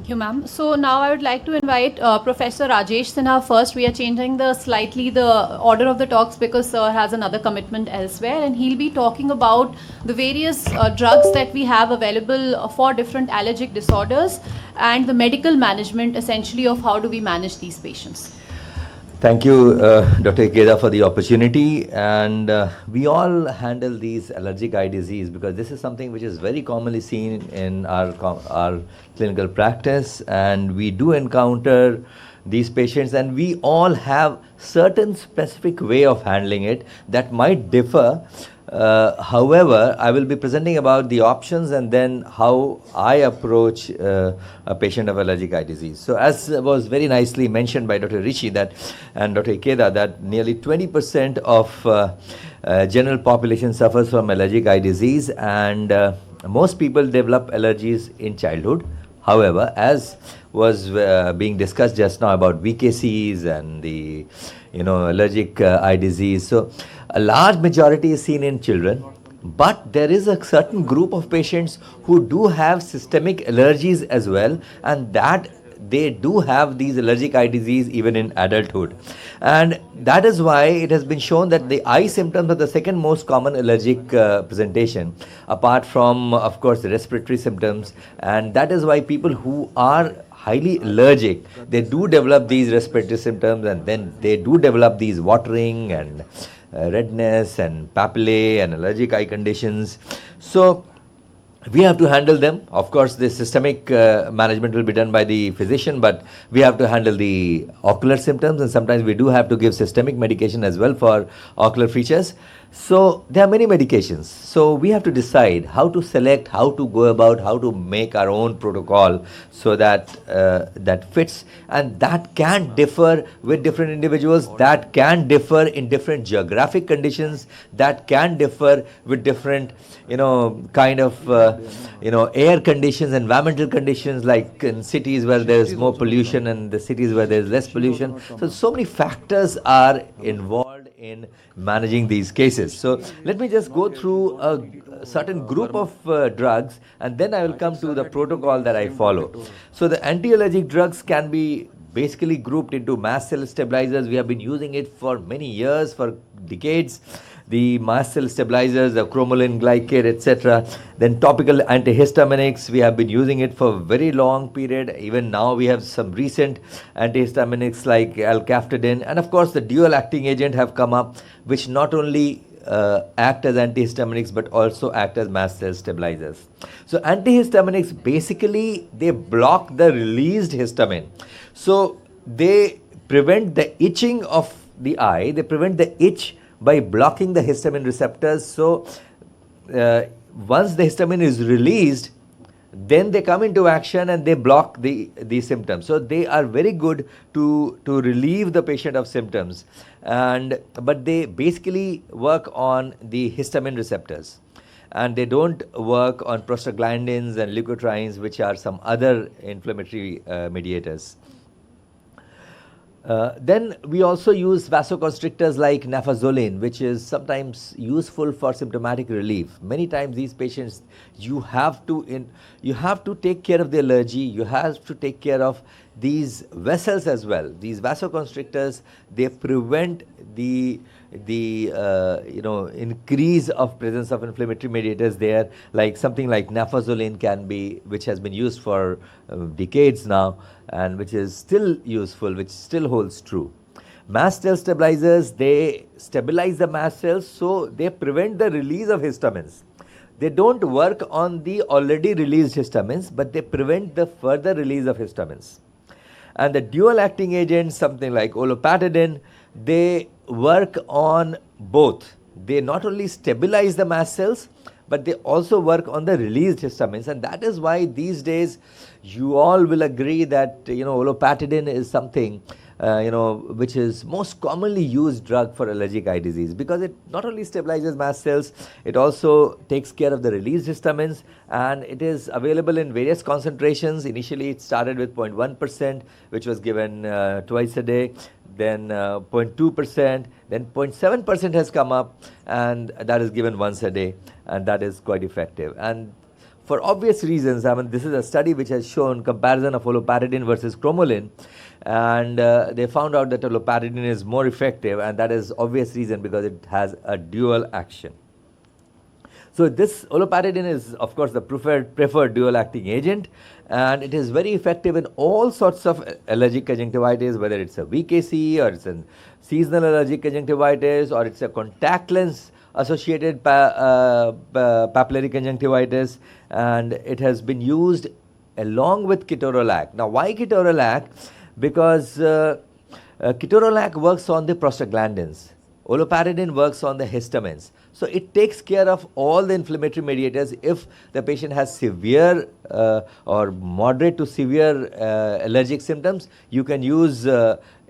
Thank you, ma'am. So now I would like to invite Professor Rajesh Sinha first. We are changing slightly the order of the talks because sir has another commitment elsewhere, and he'll be talking about the various drugs that we have available for different allergic disorders and the medical management essentially of how do we manage these patients. Thank you, Dr. Ikeda, for the opportunity. And we all handle these allergic eye disease because this is something which is very commonly seen in our clinical practice. And we do encounter these patients, and we all have certain specific way of handling it that might differ. However, I will be presenting about the options and then how I approach a patient of allergic eye disease. So as was very nicely mentioned by Dr. Rishi and Dr. Ikeda, that nearly 20% of general population suffers from allergic eye disease, and most people develop allergies in childhood. However, as was being discussed just now about VKCs and the allergic eye disease, so a large majority is seen in children, but there is a certain group of patients who do have systemic allergies as well, and that they do have these allergic eye disease even in adulthood. And that is why it has been shown that the eye symptoms are the second most common allergic presentation, apart from, of course, the respiratory symptoms. And that is why people who are highly allergic, they do develop these respiratory symptoms, and then they do develop these watering and redness and papillae and allergic eye conditions. So we have to handle them. Of course, the systemic management will be done by the physician, but we have to handle the ocular symptoms, and sometimes we do have to give systemic medication as well for ocular features. So there are many medications. So we have to decide how to select, how to go about, how to make our own protocol so that that fits, and that can differ with different individuals, that can differ in different geographic conditions, that can differ with different kind of air conditions, environmental conditions, like in cities where there is more pollution and the cities where there is less pollution. So many factors are involved in managing these cases. So let me just go through a certain group of drugs, and then I will come to the protocol that I follow. So the anti-allergic drugs can be basically grouped into mast cell stabilizers. We have been using it for many years, for decades. The mast cell stabilizers, the cromolyn glycate, etc. Then topical antihistaminics, we have been using it for a very long period. Even now we have some recent antihistaminics like alcaftadin, and of course the dual acting agent have come up, which not only act as antihistaminics but also act as mast cell stabilizers. So antihistaminics, basically they block the released histamine. So they prevent the itching of the eye, they prevent the itch by blocking the histamine receptors. So once the histamine is released, then they come into action and they block the symptoms. So they are very good to relieve the patient of symptoms, but they basically work on the histamine receptors, and they don't work on prostaglandins and leukotrienes, which are some other inflammatory mediators. Then we also use vasoconstrictors like nafazoline, which is sometimes useful for symptomatic relief. Many times these patients, you have to take care of the allergy, you have to take care of these vessels as well. These vasoconstrictors, they prevent the increase of presence of inflammatory mediators there, like something like nafazoline can be, which has been used for decades now, and which is still useful, which still holds true. Mast cell stabilizers, they stabilize the mast cells, so they prevent the release of histamines. They don't work on the already released histamines, but they prevent the further release of histamines. And the dual acting agents, something like olopatadine, they work on both. They not only stabilize the mast cells, but they also work on the released histamines. And that is why these days you all will agree that olopatadine is something which is most commonly used drug for allergic eye disease, because it not only stabilizes mast cells, it also takes care of the released histamines, and it is available in various concentrations. Initially it started with 0.1%, which was given twice a day, then 0.2%, then 0.7% has come up, and that is given once a day, and that is quite effective. And for obvious reasons. I mean, this is a study which has shown comparison of olopatadine versus cromolyn, and they found out that olopatadine is more effective, and that is obvious reason because it has a dual action. So this olopatadine is, of course, the preferred dual-acting agent, and it is very effective in all sorts of allergic conjunctivitis, whether it's a VKC or it's a seasonal allergic conjunctivitis or it's a contact lens associated papillary conjunctivitis, and it has been used along with ketorolac. Now, why ketorolac? Because ketorolac works on the prostaglandins. Olopatadine works on the histamines. So it takes care of all the inflammatory mediators. If the patient has severe or moderate to severe allergic symptoms, you can use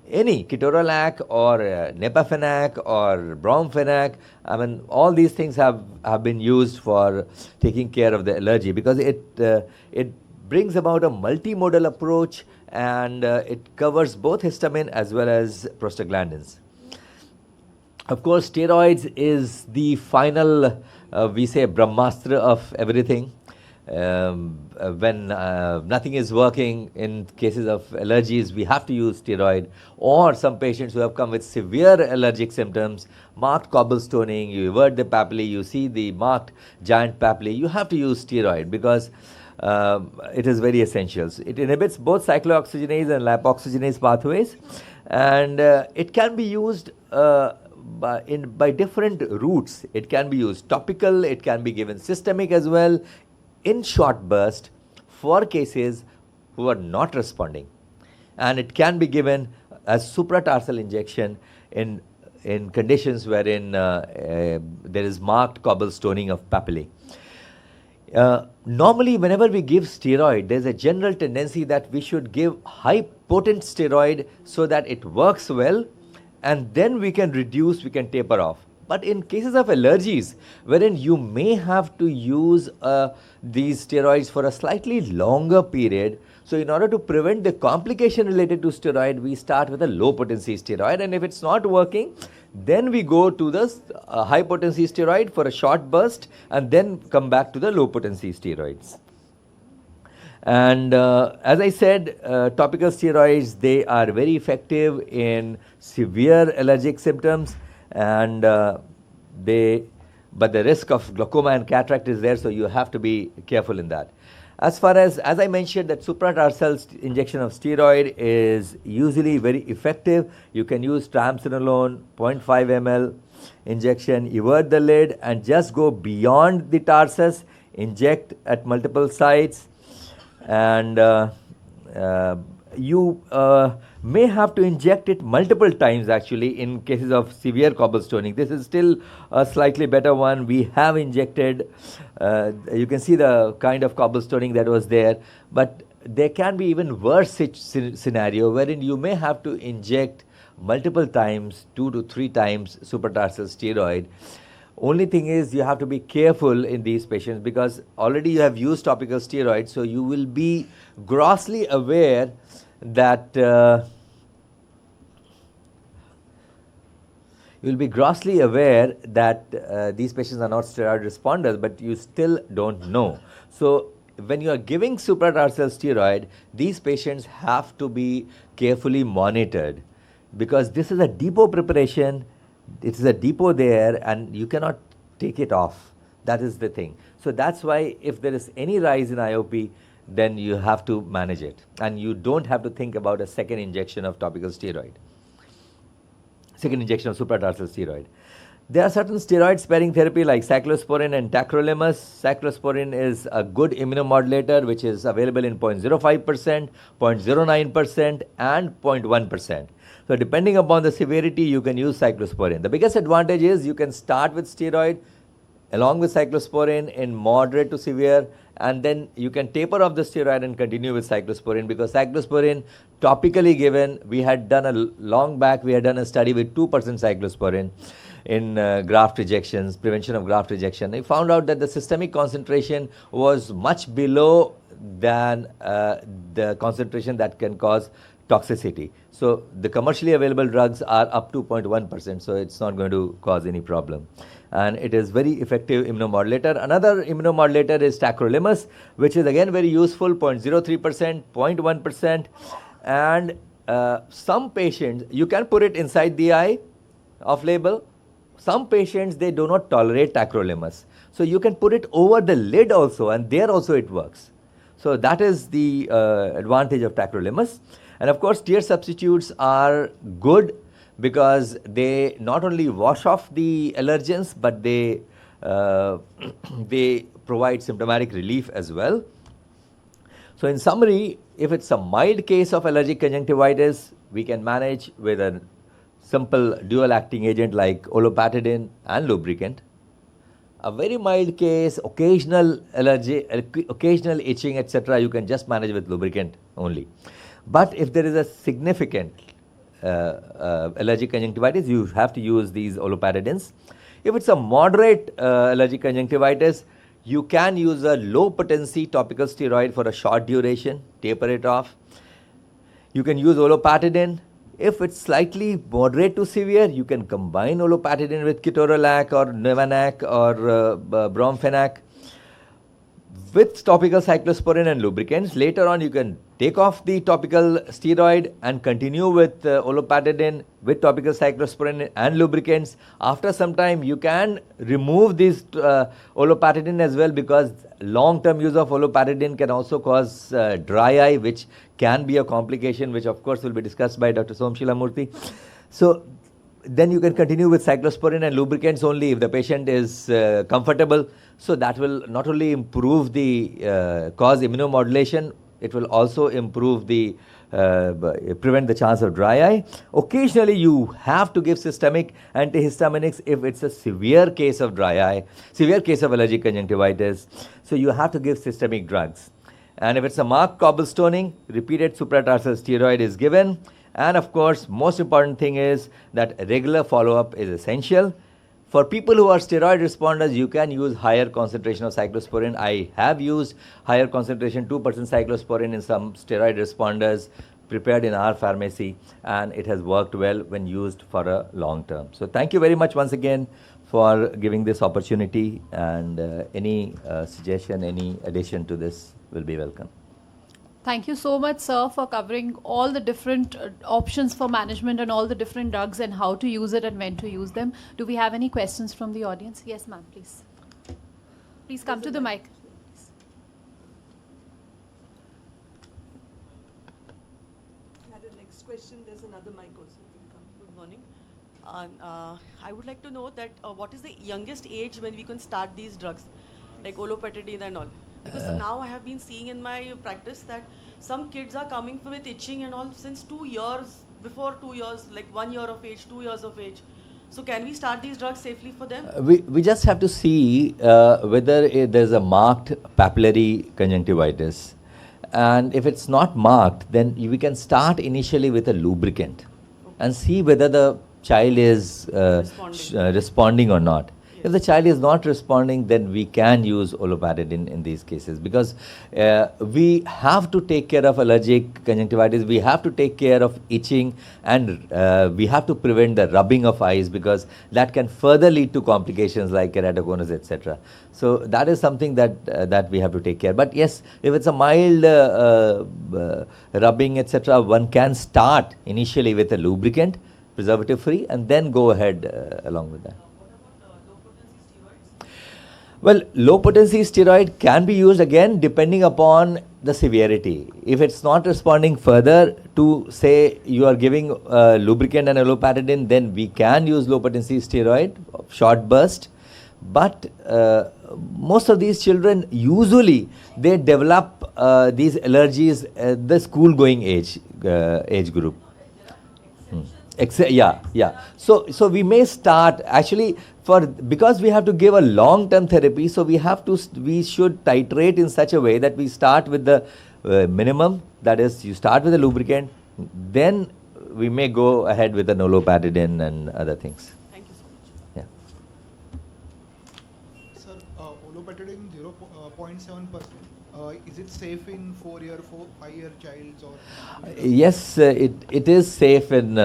any ketorolac or nepafenac or bromfenac. I mean, all these things have been used for taking care of the allergy because it brings about a multimodal approach, and it covers both histamine as well as prostaglandins. Of course, steroids is the final, we say, brahmastra of everything. When nothing is working in cases of allergies, we have to use steroid. Or some patients who have come with severe allergic symptoms, marked cobblestoning, you avert the papillae, you see the marked giant papillae, you have to use steroid because it is very essential. It inhibits both cyclooxygenase and lipoxygenase pathways, and it can be used by different routes. It can be used topical, it can be given systemic as well, in short burst for cases who are not responding, and it can be given as supratarsal injection in conditions wherein there is marked cobblestoning of papillae. Normally, whenever we give steroid, there's a general tendency that we should give high potent steroid so that it works well, and then we can reduce, we can taper off. But in cases of allergies, wherein you may have to use these steroids for a slightly longer period, so in order to prevent the complication related to steroid, we start with a low potency steroid, and if it's not working, then we go to the high potency steroid for a short burst and then come back to the low potency steroids. And as I said, topical steroids, they are very effective in severe allergic symptoms, and but the risk of glaucoma and cataract is there, so you have to be careful in that. As far as I mentioned, that supratarsal injection of steroid is usually very effective. You can use triamcinolone 0.5 ml injection, evert the lid and just go beyond the tarsus, inject at multiple sites, and you may have to inject it multiple times actually in cases of severe cobblestoning. This is still a slightly better one. We have injected, you can see the kind of cobblestoning that was there, but there can be even worse scenario wherein you may have to inject multiple times, 2 to 3 times supratarsal steroid. Only thing is you have to be careful in these patients because already you have used topical steroids, so you will be grossly aware that these patients are not steroid responders, but you still don't know. So when you are giving supratarsal steroid, these patients have to be carefully monitored because this is a depot preparation. It is a depot there and you cannot take it off. That is the thing. So that's why if there is any rise in IOP, then you have to manage it, and you don't have to think about a second injection of topical steroid, second injection of supratarsal steroid. There are certain steroid sparing therapy like cyclosporin and tacrolimus. Cyclosporin is a good immunomodulator which is available in 0.05%, 0.09% and 0.1%. So depending upon the severity, you can use cyclosporin. The biggest advantage is you can start with steroid along with cyclosporin in moderate to severe, and then you can taper off the steroid and continue with cyclosporin, because cyclosporin topically given, we had done a long back, we had done a study with 2% cyclosporin in graft rejections, prevention of graft rejection. We found out that the systemic concentration was much below than the concentration that can cause toxicity. So the commercially available drugs are up to 0.1%, so it's not going to cause any problem. And it is very effective immunomodulator. Another immunomodulator is tacrolimus, which is again very useful, 0.03%, 0.1%. And some patients, you can put it inside the eye off label. Some patients, they do not tolerate tacrolimus. So you can put it over the lid also, and there also it works. So that is the advantage of tacrolimus. And of course, tear substitutes are good because they not only wash off the allergens, but they, they provide symptomatic relief as well. So in summary, if it's a mild case of allergic conjunctivitis, we can manage with a simple dual acting agent like olopatadine and lubricant. A very mild case, occasional allergy, occasional itching, etc., you can just manage with lubricant only. But if there is a significant allergic conjunctivitis, you have to use these olopatadines. If it's a moderate allergic conjunctivitis, you can use a low potency topical steroid for a short duration, taper it off. You can use olopatadine. If it's slightly moderate to severe, you can combine olopatadine with ketorolac or Nevanac or bromfenac with topical cyclosporin and lubricants. Later on, you can take off the topical steroid and continue with olopatadine with topical cyclosporin and lubricants. After some time, you can remove this olopatadine as well, because long-term use of olopatadine can also cause dry eye, which can be a complication, which of course will be discussed by Dr. Somshila Murthy. So then you can continue with cyclosporin and lubricants only if the patient is comfortable. So that will not only improve the cause immunomodulation, it will also improve the prevent the chance of dry eye. Occasionally you have to give systemic antihistaminics if it's a severe case of dry eye, severe case of allergic conjunctivitis. So you have to give systemic drugs. And if it's a marked cobblestoning, repeated supratarsal steroid is given. And of course, most important thing is that regular follow-up is essential. For people who are steroid responders, you can use higher concentration of cyclosporin. I have used higher concentration, 2% cyclosporin in some steroid responders prepared in our pharmacy, and it has worked well when used for a long term. So thank you very much once again for giving this opportunity, and any suggestion, any addition to this will be welcome. Thank you so much, sir, for covering all the different options for management and all the different drugs and how to use it and when to use them. Do we have any questions from the audience? Yes, ma'am, please. Please come to the mic. The next question, there's another mic also. Good morning. I would like to know that what is the youngest age when we can start these drugs, like olopatadine and all? Because now I have been seeing in my practice that some kids are coming with itching and all since 2 years, before 2 years, like 1 year of age, 2 years of age. So can we start these drugs safely for them? We just have to see whether there's a marked papillary conjunctivitis. And if it's not marked, then we can start initially with a lubricant and see whether the child is responding or not. If the child is not responding, then we can use olopatadine in these cases, because we have to take care of allergic conjunctivitis, we have to take care of itching, and we have to prevent the rubbing of eyes, because that can further lead to complications like keratoconus, etc. So that is something that we have to take care. But yes, if it's a mild rubbing, etc., one can start initially with a lubricant, preservative free, and then go ahead along with that. Well, low potency steroid can be used again depending upon the severity. If it's not responding further to, say, you are giving lubricant and olopatadine, then we can use low potency steroid, short burst. But most of these children, usually they develop these allergies at the school going age group. Yeah. So we may start actually because we have to give a long-term therapy. So we should titrate in such a way that we start with the minimum. That is, you start with a lubricant, then we may go ahead with an olopatadine and other things. Thank you so much. Yeah. Sir, olopatadine 0.7%. Is it safe in 5-year childs or? Yes, it is safe in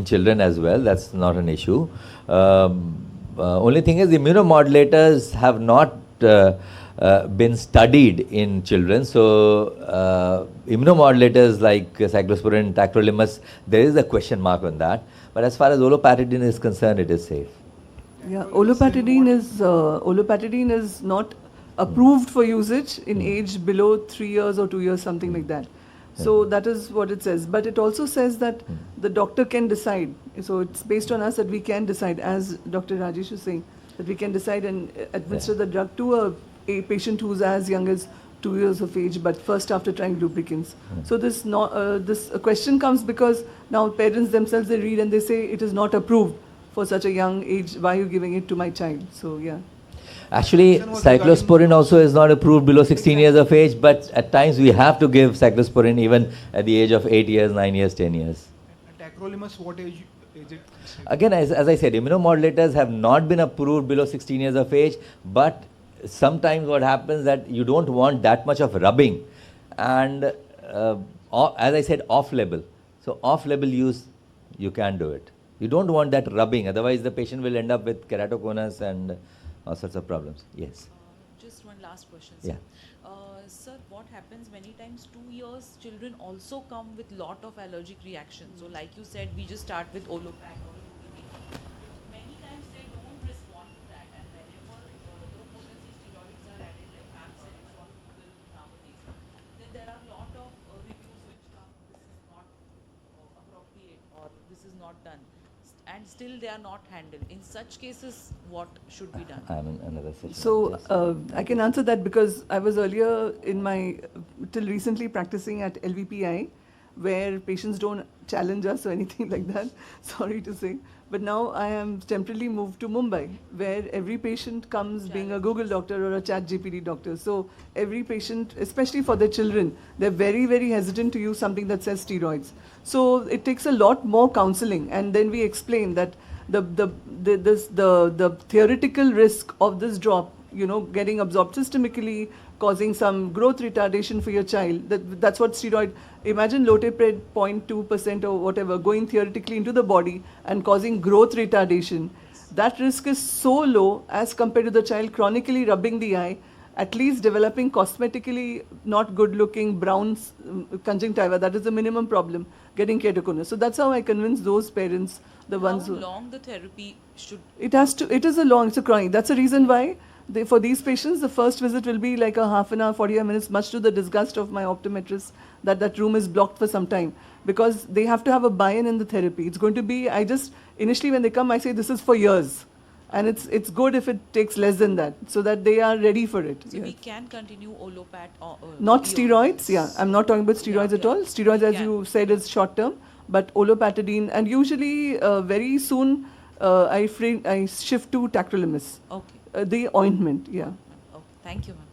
children as well. That's not an issue. Only thing is, immunomodulators have not been studied in children. So, immunomodulators like cyclosporin, tacrolimus, there is a question mark on that. But as far as olopatadine is concerned, it is safe. Yeah, olopatadine is not approved for usage in age below 3 years or 2 years, something like that. So that is what it says. But it also says that the doctor can decide. So it's based on us that we can decide, as Dr. Rajesh is saying, that we can decide and administer the drug to a patient who's as young as 2 years of age, but first after trying lubricants. So this question comes because now parents themselves, they read and they say it is not approved for such a young age. Why are you giving it to my child? So yeah. Actually, cyclosporin also is not approved below 16 years of age, but at times we have to give cyclosporin even at the age of 8 years, 9 years, 10 years. Tacrolimus, what age is it? Again, as I said, immunomodulators have not been approved below 16 years of age, but sometimes what happens that you don't want that much of rubbing, and as I said, off-label. So off-label use, you can do it. You don't want that rubbing, otherwise the patient will end up with keratoconus and all sorts of problems. Yes. Just one last question, sir. Yeah. Sir, what happens many times 2 years children also come with lot of allergic reactions. So like you said, we just start with Olopac or Lubricant. Many times they don't respond to that, and whenever low potency steroids are added, like Max said, it's on Google nowadays, then there are lot of reviews which come, this is not appropriate or this is not done. And still they are not handled. In such cases, what should be done? I'm in another session. So I can answer that because I was earlier till recently practicing at LVPI, where patients don't challenge us or anything like that, sorry to say. But now I am temporarily moved to Mumbai, where every patient comes being a Google doctor or a ChatGPT doctor. So every patient, especially for their children, they're very, very hesitant to use something that says steroids. So it takes a lot more counseling, and then we explain that the theoretical risk of this drop, getting absorbed systemically, causing some growth retardation for your child. That's what steroid. Imagine lotepred 0.2% or whatever going theoretically into the body and causing growth retardation. That risk is so low as compared to the child chronically rubbing the eye, at least developing cosmetically not good looking brown conjunctiva. That is the minimum problem, getting keratoconus. So that's how I convince those parents, the ones who. How long the therapy should? It's a chronic. That's the reason why for these patients, the first visit will be like a half an hour, 45 minutes, much to the disgust of my optometrist, that room is blocked for some time, because they have to have a buy-in in the therapy. It's going to be, initially when they come, I say this is for years. And it's good if it takes less than that, so that they are ready for it. So we can continue Olopat or not steroids, yeah. I'm not talking about steroids at all. Steroids, as you said, is short term, but olopatadine, and usually very soon I shift to tacrolimus. Okay. The ointment, yeah. Okay. Thank you, ma'am.